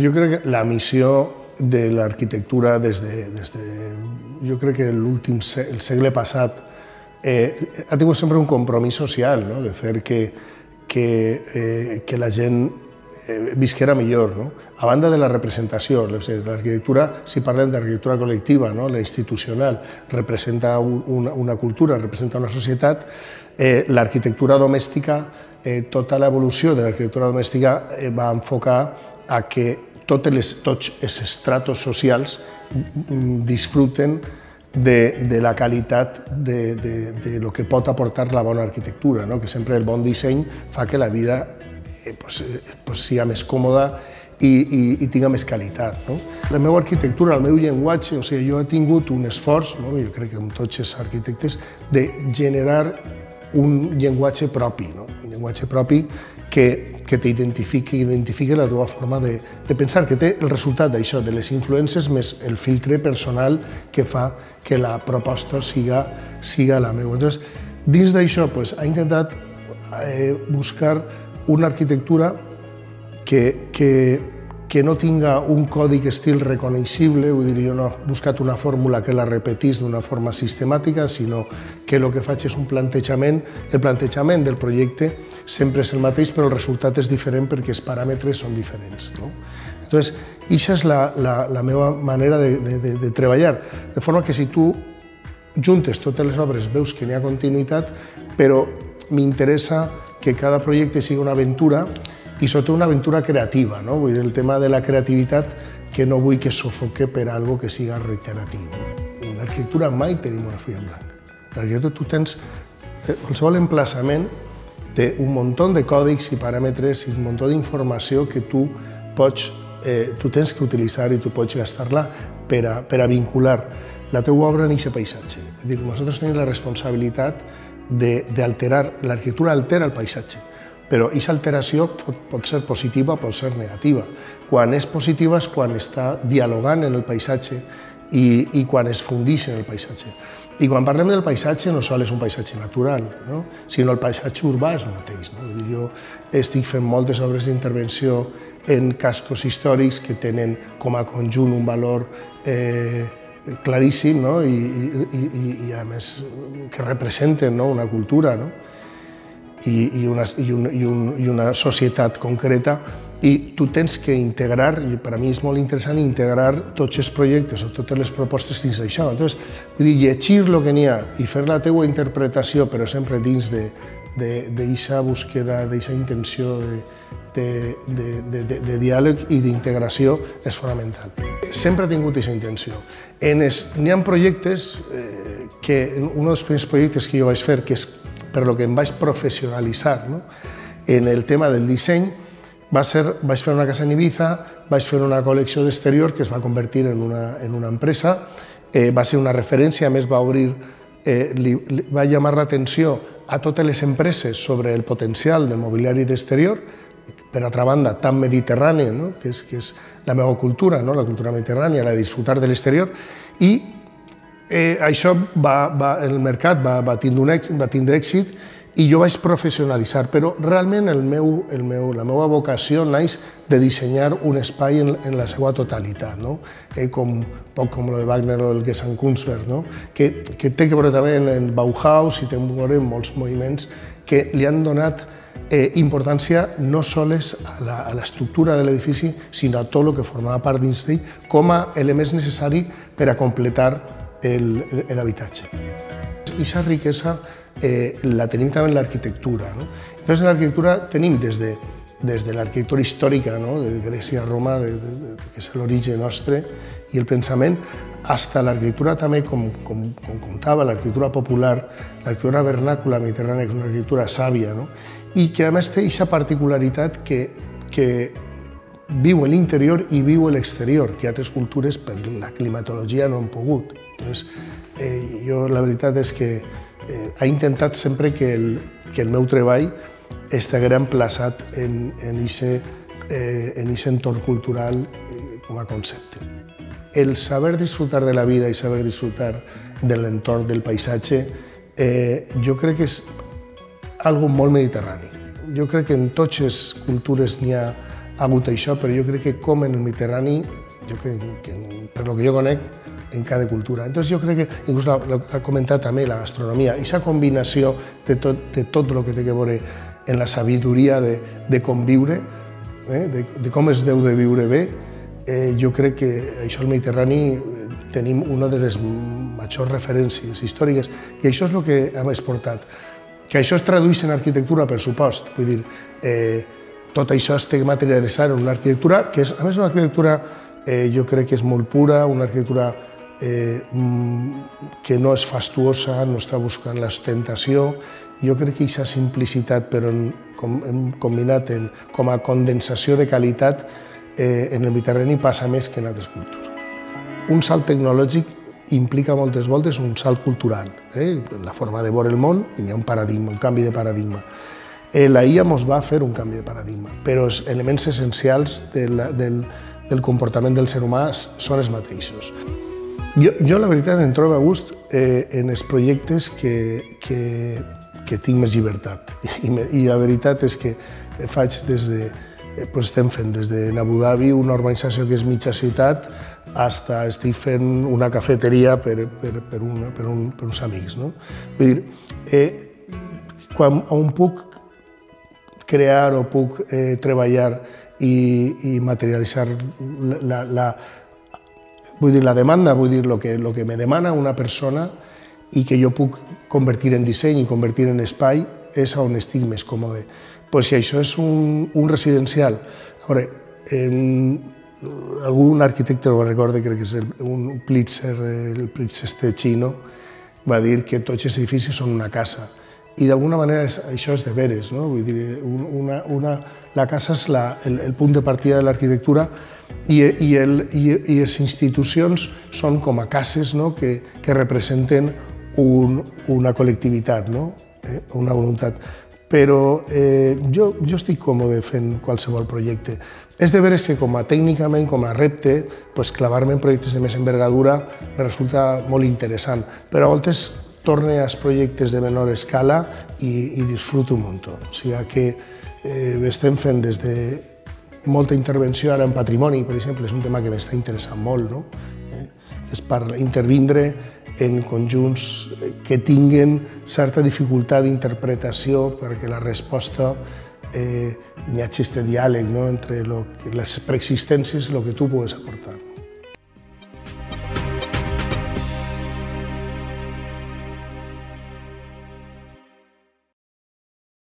Jo crec que la missió de l'arquitectura jo crec que el segle passat ha tingut sempre un compromís social, no? De fer que la gent visquera millor. No? A banda de la representació, l'arquitectura, si parlem d'arquitectura col·lectiva, no? La institucional, representa una cultura, representa una societat, l'arquitectura domèstica, tota l'evolució de l'arquitectura domèstica va enfocar a que tots els estratos socials disfruten de la qualitat de lo que pot aportar la bona arquitectura, no? Que sempre el bon disseny fa que la vida sigui més còmoda i tinga més qualitat. No? La meva arquitectura, el meu llenguatge, o sigui, jo he tingut un esforç, no? Jo crec que amb tots els arquitectes, de generar un llenguatge propi, no? Un llenguatge propi que t'identifiqui la teva forma de pensar, que té el resultat d'això, de les influències més el filtre personal que fa que la proposta siga la meva. Llavors, dins d'això, ha intentat buscar una arquitectura que no tinga un còdic estil reconeixible, vull dir, jo no he buscat una fórmula que la repetís d'una forma sistemàtica, sinó que el que faig és un plantejament. El plantejament del projecte sempre és el mateix, però el resultat és diferent perquè els paràmetres són diferents. Llavors, aquesta és la meva manera de treballar, de forma que si tu juntes totes les obres veus que n'hi ha continuïtat, però m'interessa que cada projecte sigui una aventura i sobretot una aventura creativa, no? Vull dir, el tema de la creativitat que no vull que sofoque per algo que siga reiteratiu. En l'arquitectura mai tenim una fulla en blanc. En l'arquitectura tu tens qualsevol emplaçament té un munt de còdics i paràmetres i un munt d'informació que tu tens que utilitzar i tu pots gastar-la per a vincular la teva obra en aquest paisatge. És a dir, nosaltres tenim la responsabilitat d'alterar, l'arquitectura altera el paisatge, però aquesta alteració pot ser positiva, pot ser negativa. Quan és positiva és quan està dialogant en el paisatge i quan es fundeix en el paisatge. I quan parlem del paisatge no sol és un paisatge natural, sinó el paisatge urbà és el mateix. Jo estic fent moltes obres d'intervenció en cascos històrics que tenen com a conjunt un valor claríssim i a més que representen una cultura i una societat concreta, i tu tens que integrar, i per a mi és molt interessant integrar tots els projectes o totes les propostes dins d'això. Vull dir, llegir el que n'hi ha i fer la teua interpretació, però sempre dins d'aquesta búsqueda, d'aquesta intenció de diàleg i d'integració és fonamental. Sempre he tingut aquesta intenció. N'hi ha projectes que, un dels primers projectes que jo vaig fer, que és per lo que em vaig professionalitzar en el tema del disseny, vaig fer una casa en Ibiza, vaig fer una col·lecció d'exterior que es va convertir en una empresa, va ser una referència, a més va llamar l'atenció a totes les empreses sobre el potencial del mobiliari d'exterior, per altra banda, tan mediterrani, que és la meva cultura, la cultura mediterrània, la de disfrutar de l'exterior, i això el mercat va tindre èxit i jo vaig professionalitzar, però realment la meva vocació naix de dissenyar un espai en la seva totalitat, poc com el de Wagner o el Gesamtkunstwerk, que té que veure també en el Bauhaus i té que veure en molts moviments que li han donat importància no sols a l'estructura de l'edifici, sinó a tot el que formava part dins d'ell com a elements necessaris per a completar l'habitatge. Aquesta riquesa la tenim també en l'arquitectura. Llavors, en l'arquitectura tenim des de l'arquitectura històrica de Grècia, Roma, que és l'origen nostre i el pensament, fins a l'arquitectura també, com comptava, l'arquitectura popular, l'arquitectura vernàcula mediterrània, que és una arquitectura sàvia, i que a més té aquesta particularitat que viu a l'interior i viu a l'exterior, que altres cultures per la climatologia no han pogut. Jo la veritat és que he intentat sempre que el meu treball estigués emplaçat en aquest entorn cultural com a concepte. El saber disfrutar de la vida i saber disfrutar de l'entorn del paisatge jo crec que és algo molt mediterrani. Jo crec que en totes les cultures n'hi ha ha hagut això, però jo crec que com en el Mediterrani, per lo que jo conec, en cada cultura. Entonces jo crec que, inclús ha comentat també la gastronomia, aquesta combinació de tot el que té a veure en la sabidoria de conviure, de com es deu de viure bé, jo crec que això al Mediterrani tenim una de les majors referències històriques i això és el que hem exportat. Que això es tradueix en arquitectura, per supost. Vull dir, tot això es té que materialitzar en una arquitectura que és, a més, una arquitectura jo crec que és molt pura, una arquitectura que no és fastuosa, no està buscant l'ostentació. Jo crec que aquesta simplicitat, però hem combinat com a condensació de qualitat, en el Mediterrani passa més que en altres cultures. Un salt tecnològic implica moltes voltes un salt cultural, la forma de veure el món, hi ha un paradigma, un canvi de paradigma. La IA ens va fer un canvi de paradigma, però els elements essencials del comportament del ser humà són els mateixos. Jo la veritat, em trobo a gust en els projectes que tinc més llibertat. I la veritat és que faig estem fent des de Abu Dhabi una urbanització que és mitja ciutat fins estic fent una cafeteria per uns amics. Vull dir, quan puc crear o puc treballar i materialitzar la demanda, vull dir, el que me demana una persona i que jo puc convertir en disseny i convertir en espai, és on estic més còmode. Si això és un residencial, a veure, algun arquitecte, no recordo, crec que és un Plitzer, el Plitzer xino, va dir que tots els edificis són una casa. I d'alguna manera això és de veres, no? Vull dir, la casa és el punt de partida de l'arquitectura i les institucions són com a cases que representen una col·lectivitat, una voluntat. Però jo estic còmode fent qualsevol projecte. És de veres que tècnicament, com a repte, clavar-me en projectes de més envergadura me resulta molt interessant, però a voltes torne als projectes de menor escala i disfruto un munt. O sigui que estem fent des de molta intervenció ara en patrimoni, per exemple, és un tema que m'està interessant molt, és per intervindre en conjunts que tinguen certa dificultat d'interpretació perquè la resposta hi hagi aquest diàleg entre les preexistències i el que tu pugues aportar.